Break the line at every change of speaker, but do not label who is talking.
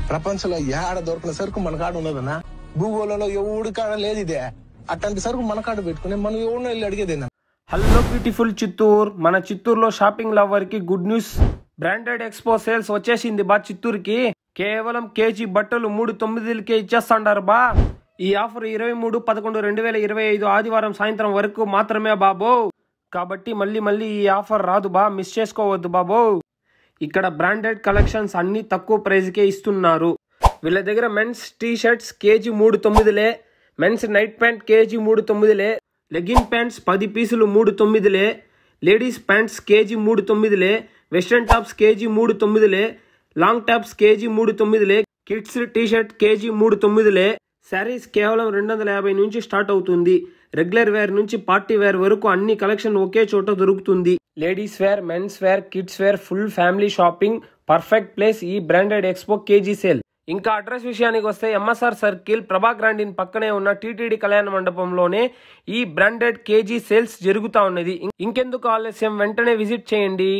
ప్రపంచంలో ఏడ దొరికిన సరుకు మన కాడ ఉన్నదన్నా. భూగోళంలో ఎవడి కాడ లేదు ఇదే. అట్లాంటి సరుకు మన కాడ పెట్టుకుని మనం ఎవరినో వెళ్ళి అడిగేదేనా.
Hello beautiful Chittoor. మన చిత్తూరులో షాపింగ్ లవర్ కి good news. Branded expo sales వచ్చేసింది బా చిత్తూరుకి. కేవలం కేజీ బట్టలు 3,900కే ఇచ్చేస్తాండారు బా. ఈ ఆఫర్ 23/11/2025 ఆదివారం సాయంత్రం వరకు మాత్రమే బాబో. కాబట్టి మళ్ళీ ఈ ఆఫర్ రాదు బా, మిస్ చేసుకోవద్దు బాబో. ఇక్కడ బ్రాండెడ్ కలెక్షన్స్ అన్ని తక్కువ ప్రైజ్కే ఇస్తున్నారు. వీళ్ళ దగ్గర men's T shirts KG 3,900, men's night pant KG 3,900, legging pants 10 పీసులు 3,900, ladies pants KG 3,900, western tops KG 3,900, long tops KG 3,900, kids T shirt KG 3,900. Saris కేవలం 250 నుంచి స్టార్ట్ అవుతుంది. రెగ్యులర్ వేర్ నుంచి పార్టీ వేర్ వరకు అన్ని కలెక్షన్ ఒకే చోట దొరుకుతుంది. Ladies wear, men's wear, kids wear, full family shopping perfect place ఈ బ్రాండెడ్ ఎక్స్పో కేజీ సేల్. ఇంకా అడ్రస్ విషయానికి వస్తే ఎంఎస్ఆర్ సర్కిల్ ప్రభా గ్రాండిన్ పక్కనే ఉన్న టీటీడీ కళ్యాణ మండపంలోనే ఈ బ్రాండెడ్ కేజీ సేల్స్ జరుగుతా ఉన్నది. ఇంకెందుకు ఆలస్యం, వెంటనే విజిట్ చేయండి.